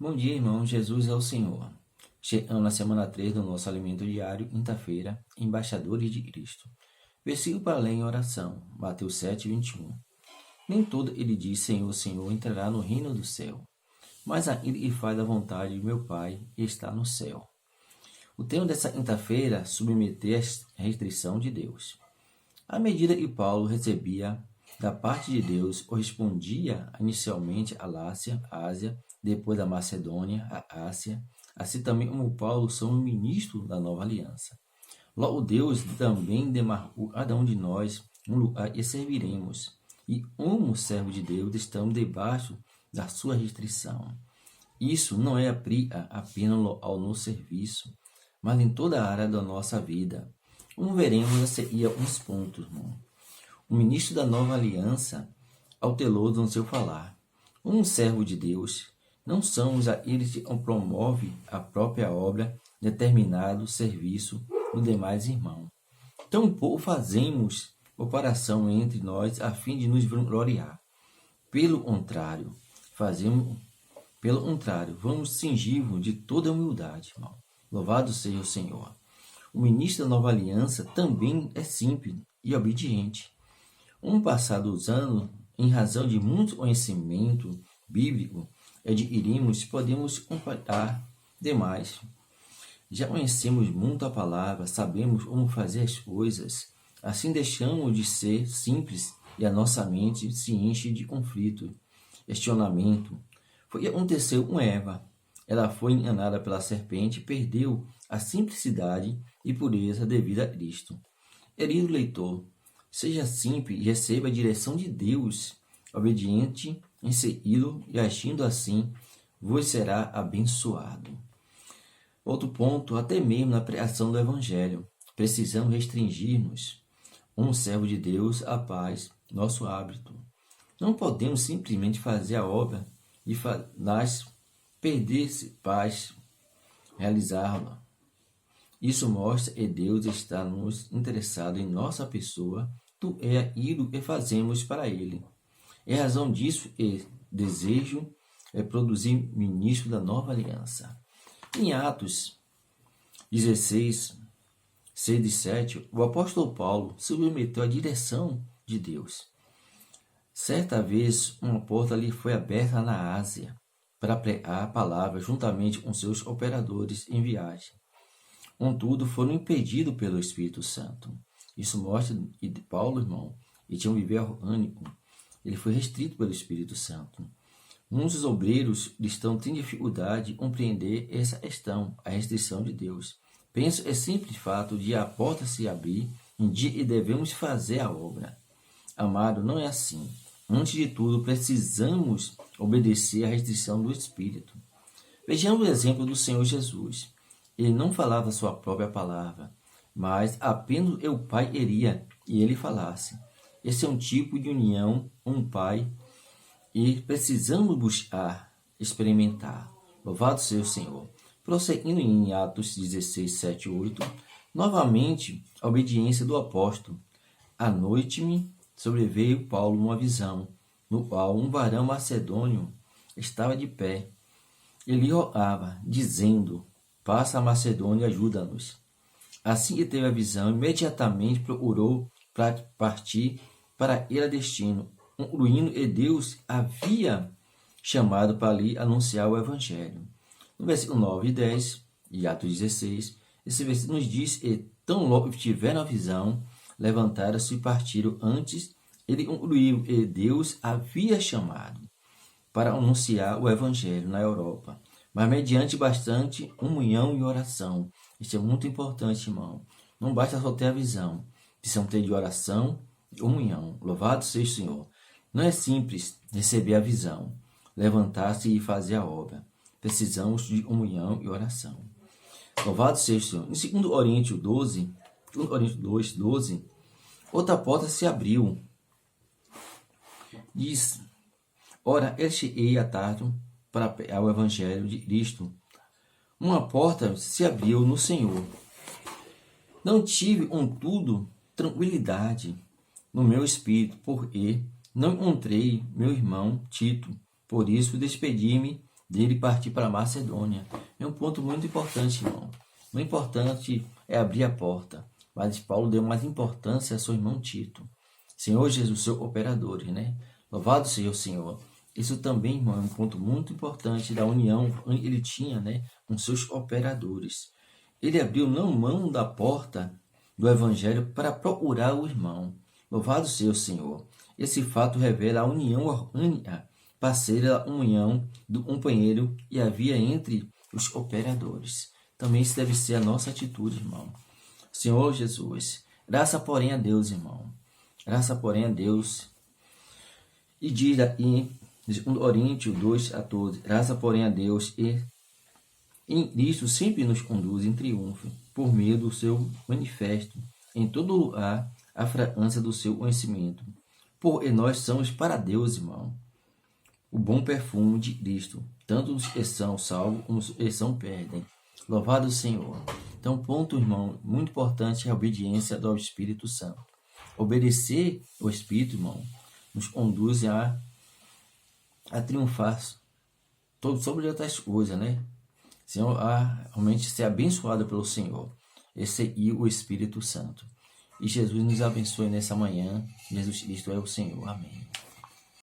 Bom dia, irmão. Jesus é o Senhor. Chegamos na semana 3 do nosso alimento diário, quinta-feira, embaixadores de Cristo. Versículo para ler em oração, Mateus 7:21. Nem todo ele diz Senhor, Senhor entrará no reino do céu, mas aquele que faz a vontade de meu Pai está no céu. O tema dessa quinta-feira, submeter a restrição de Deus. À medida que Paulo recebia da parte de Deus, correspondia inicialmente a Lácia, Ásia, depois a Macedônia, a Ásia, assim também como Paulo são ministros da nova aliança. Logo Deus também demarcou cada um de nós um lugar que serviremos, e como servo de Deus estamos debaixo da sua restrição. Isso não é apenas ao nosso serviço, mas em toda a área da nossa vida. Como veremos a seguir alguns pontos, irmão. O ministro da nova aliança autelou-se no seu falar. Um servo de Deus, não somos aqueles que promovem a própria obra, determinado serviço do demais irmão. Tampouco fazemos comparação entre nós a fim de nos gloriar. Pelo contrário, vamos cingir-nos de toda humildade, irmão. Louvado seja o Senhor. O ministro da nova aliança também é simples e obediente. Passados anos, em razão de muito conhecimento bíblico adquirimos, podemos compartilhar demais. Já conhecemos muito a palavra, sabemos como fazer as coisas, assim deixamos de ser simples e a nossa mente se enche de conflito, questionamento. Foi o que aconteceu com Eva. Ela foi enganada pela serpente e perdeu a simplicidade e pureza devida a Cristo. Querido leitor, seja simples e receba a direção de Deus, obediente em segui-lo e agindo assim, vos será abençoado. Outro ponto, até mesmo na pregação do Evangelho, precisamos restringir-nos. Um servo de Deus, a paz, nosso hábito. Não podemos simplesmente fazer a obra e perder-se paz, realizá-la. Isso mostra que Deus está nos interessado em nossa pessoa, é aquilo que fazemos para Ele. É a razão disso que desejo produzir ministro da nova aliança. Em Atos 16, 6 e 7, o apóstolo Paulo se submeteu à direção de Deus. Certa vez, uma porta lhe foi aberta na Ásia para pregar a palavra juntamente com seus operadores em viagem. Contudo, foram impedidos pelo Espírito Santo. Isso mostra que Paulo, irmão, ele tinha um viver orgânico. Ele foi restrito pelo Espírito Santo. Muitos obreiros cristãos têm dificuldade de compreender essa questão, a restrição de Deus. Penso é simples fato de a porta se abrir em dia e devemos fazer a obra. Amado, não é assim. Antes de tudo, precisamos obedecer à restrição do Espírito. Vejamos o exemplo do Senhor Jesus. Ele não falava sua própria palavra, mas apenas o Pai queria e ele falasse. Esse é um tipo de união com o Pai e precisamos buscar, experimentar. Louvado seja o Senhor. Prosseguindo em Atos 16, 7 e 8, novamente a obediência do apóstolo. À noite me sobreveio Paulo uma visão, no qual um varão macedônio estava de pé. Ele orava, dizendo: passa a Macedônia e ajuda-nos. Assim que teve a visão, imediatamente procurou partir para ir a destino, concluindo que Deus havia chamado para ali anunciar o Evangelho. No versículo 9 e 10 de Atos 16, esse versículo nos diz que tão logo tiveram a visão, levantaram-se e partiram. Antes, ele concluiu que Deus havia chamado para anunciar o Evangelho na Europa, mas mediante bastante comunhão e oração. Isso é muito importante, irmão. Não basta só ter a visão, precisamos ter de oração e comunhão. Louvado seja o Senhor. Não é simples receber a visão, levantar-se e fazer a obra. Precisamos de comunhão e oração. Louvado seja o Senhor. Em 2 Coríntios 12, 2 Coríntios 2, 12, outra porta se abriu. Diz: ora, eu cheguei à tarde para pregar o Evangelho de Cristo. Uma porta se abriu no Senhor. Não tive, contudo, tranquilidade no meu espírito, porque não encontrei meu irmão Tito. Por isso, despedi-me dele partir para a Macedônia. É um ponto muito importante, irmão. O importante é abrir a porta, mas Paulo deu mais importância a seu irmão Tito. Senhor Jesus, seu operador, né? Louvado seja o Senhor. Isso também, irmão, é um ponto muito importante da união que ele tinha, né, com seus operadores. Ele abriu não mão da porta do evangelho para procurar o irmão. Louvado seja o Senhor. Esse fato revela a união orgânica, parceira, a união do companheiro e havia entre os operadores. Também isso deve ser a nossa atitude, irmão. Senhor Jesus, graça porém a Deus, irmão. Graça porém a Deus. E diz em 2 Coríntios 2:14, graça porém a Deus e em Cristo sempre nos conduz em triunfo, por meio do seu manifesto, em todo lugar, a fragrância do seu conhecimento. Porque nós somos para Deus, irmão, o bom perfume de Cristo, tanto os que são salvos como os que são perdem. Louvado o Senhor. Então, ponto, irmão, muito importante é a obediência do Espírito Santo. Obedecer ao Espírito, irmão, nos conduz a triunfar sobre outras coisas, né? Senhor, a realmente ser abençoado pelo Senhor. Esse é o Espírito Santo. E Jesus nos abençoe nessa manhã. Jesus Cristo é o Senhor. Amém.